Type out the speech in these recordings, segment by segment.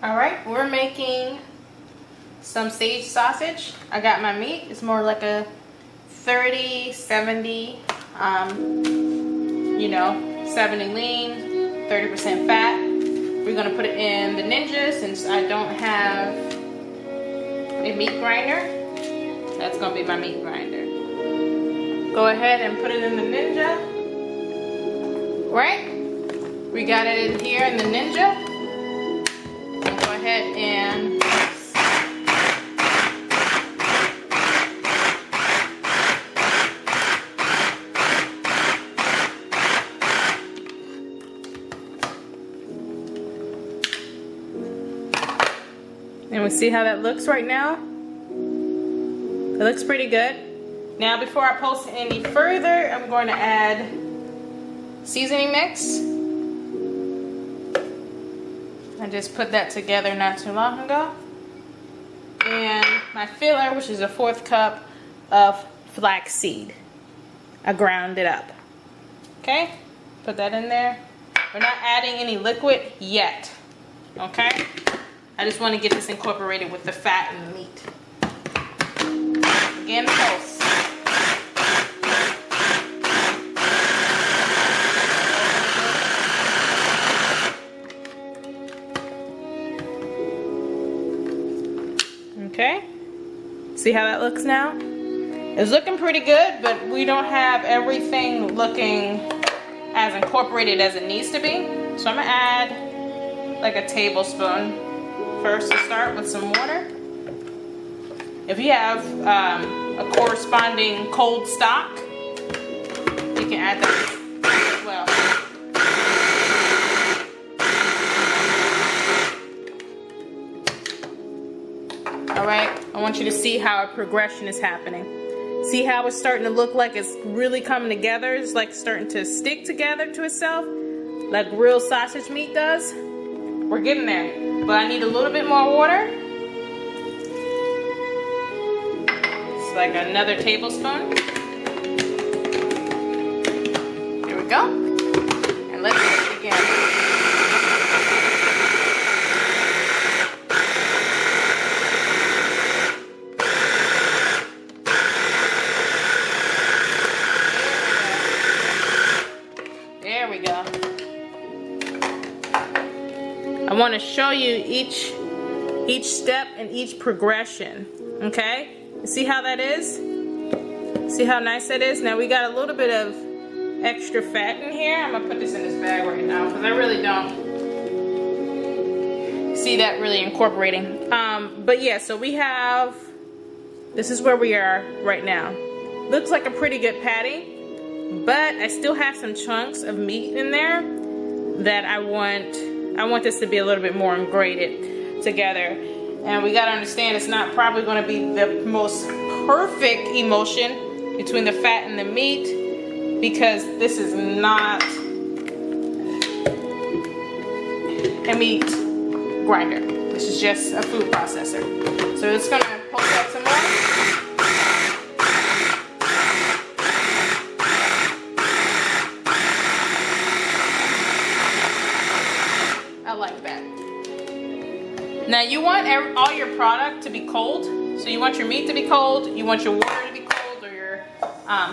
Alright, we're making some sage sausage. I got my meat. It's more like a 30-70, 70 lean, 30% fat. We're gonna put it in the Ninja since I don't have a meat grinder. That's gonna be my meat grinder. Go ahead and put it in the Ninja. Right? We got it in here in the Ninja. Go ahead and we see how that looks right now. It looks pretty good. Now before I post it any further, I'm going to add seasoning mix. I just put that together not too long ago. And my filler, which is a 1/4 cup of flaxseed. I ground it up. Okay? Put that in there. We're not adding any liquid yet. Okay? I just want to get this incorporated with the fat and the meat. Again, pulse. Okay, see how that looks now? It's looking pretty good, but we don't have everything looking as incorporated as it needs to be. So I'm gonna add like a tablespoon first to start with some water. If you have a corresponding cold stock, you can add that as well. Alright, I want you to see how a progression is happening. See how it's starting to look like it's really coming together? It's like starting to stick together to itself, like real sausage meat does. We're getting there, but I need a little bit more water. It's like another tablespoon. Here we go. And let's do it again. There we go. I want to show you each step and each progression. Okay? See how that is? See how nice that is? Now we got a little bit of extra fat in here. I'm gonna put this in this bag right now because I really don't see that really incorporating. But yeah, so we have, this is where we are right now. Looks like a pretty good patty, but I still have some chunks of meat in there that I want this to be a little bit more ingrained together. And we gotta understand it's not probably gonna be the most perfect emulsion between the fat and the meat because this is not a meat grinder. This is just a food processor. So it's gonna pulse up some more. I like that. Now you want all your product to be cold. So you want your meat to be cold, you want your water to be cold, or your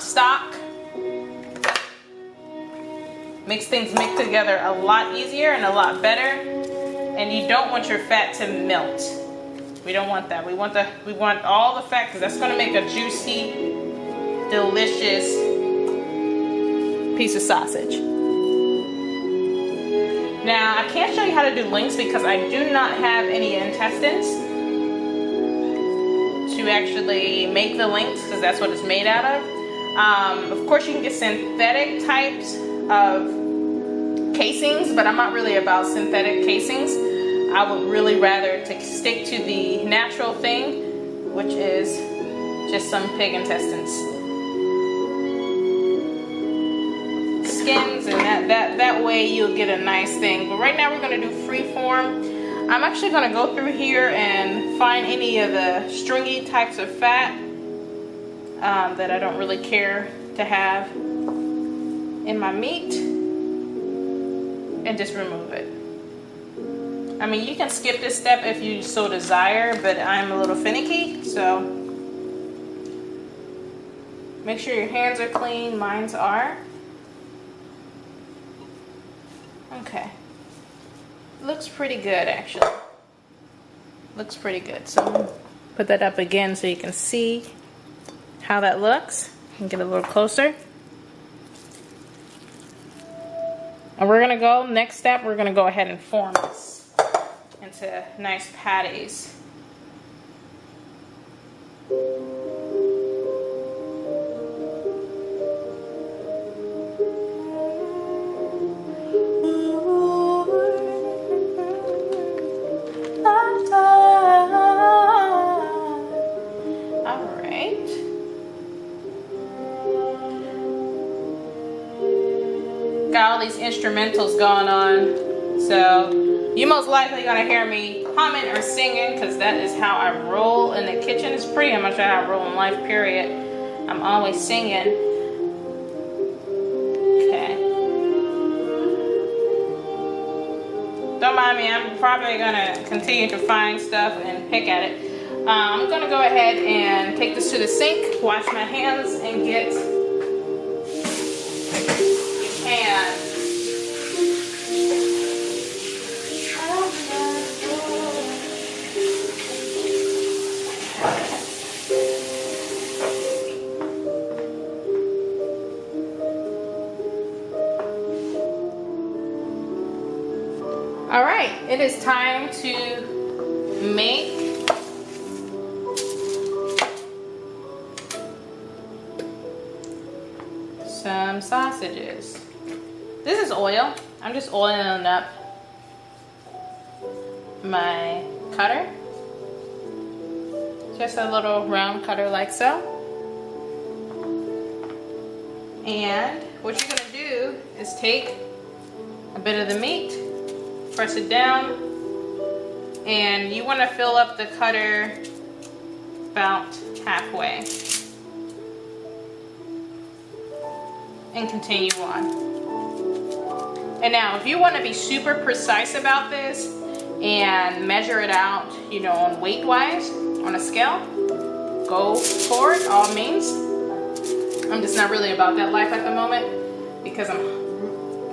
stock. Makes things mix together a lot easier and a lot better. And you don't want your fat to melt. We don't want that. We want all the fat because that's going to make a juicy, delicious piece of sausage. Now, I can't show you how to do links because I do not have any intestines to actually make the links because that's what it's made out of. Of course, you can get synthetic types of casings, but I'm not really about synthetic casings. I would really rather stick to the natural thing, which is just some pig intestines. Skins, and that way you'll get a nice thing. But right now we're going to do free form. I'm actually going to go through here and find any of the stringy types of fat that I don't really care to have in my meat and just remove it. I mean, you can skip this step if you so desire, but I'm a little finicky, so make sure your hands are clean. Mine's are. Okay. Looks pretty good, actually. Looks pretty good. So put that up again so you can see how that looks and get a little closer. And we're gonna go, next step, we're gonna go ahead and form this into nice patties. Got all these instrumentals going on, so you most likely gonna hear me humming or singing because that is how I roll in the kitchen. It's pretty much how I roll in life, period. I'm always singing. Okay. Don't mind me, I'm probably gonna continue to find stuff and pick at it. I'm gonna go ahead and take this to the sink, wash my hands, and get pan. All right, it is time to make some sausages. This is oil. I'm just oiling up my cutter. Just a little round cutter like so. And what you're gonna do is take a bit of the meat, press it down, and you wanna fill up the cutter about halfway. And continue on. And now if you want to be super precise about this and measure it out, you know, on weight wise, on a scale, go for it, all means. I'm just not really about that life at the moment because I'm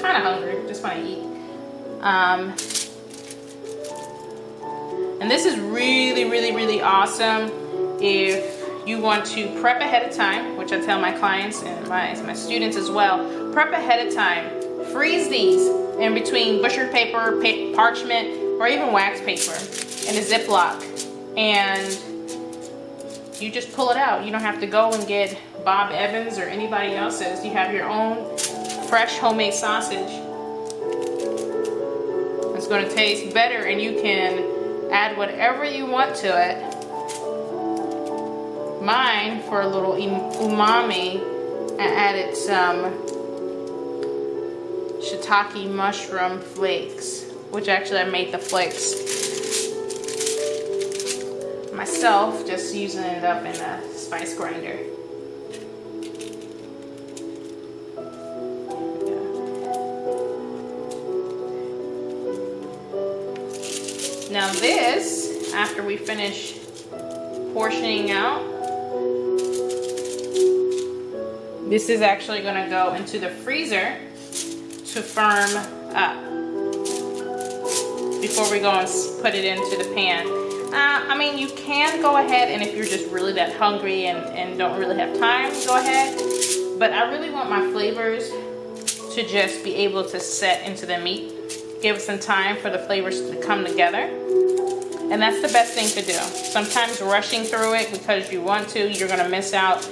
kind of hungry, just want to eat. And this is really, really, really awesome if you want to prep ahead of time, which I tell my clients and my students as well. Prep ahead of time. Freeze these in between butcher paper, parchment, or even wax paper in a Ziploc. And you just pull it out. You don't have to go and get Bob Evans or anybody else's. You have your own fresh homemade sausage. It's going to taste better, and you can add whatever you want to it. Mine, for a little umami, I added some shiitake mushroom flakes, which actually I made the flakes myself, just using it up in a spice grinder. Now this, after we finish portioning out, this is actually going to go into the freezer to firm up before we go and put it into the pan. I mean, you can go ahead, and if you're just really that hungry and don't really have time, go ahead. But I really want my flavors to just be able to set into the meat. Give it some time for the flavors to come together. And that's the best thing to do. Sometimes rushing through it because you want to, you're going to miss out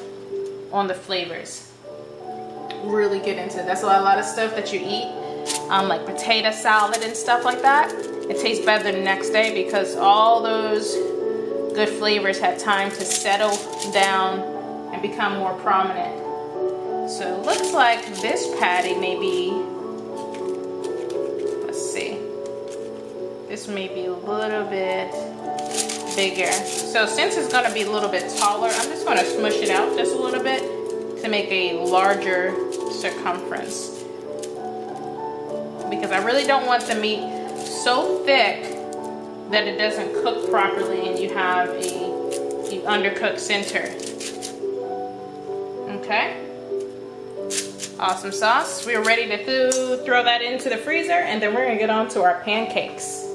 on the flavors. Really get into it. That's why a lot of stuff that you eat, like potato salad and stuff like that, it tastes better the next day because all those good flavors have time to settle down and become more prominent. So it looks like this patty may be, let's see, this may be a little bit bigger. So since it's going to be a little bit taller, I'm just going to smush it out just a little bit to make a larger circumference, because I really don't want the meat so thick that it doesn't cook properly and you have a undercooked center. Okay. Awesome sauce. We're ready to throw that into the freezer, and then we're gonna get on to our pancakes.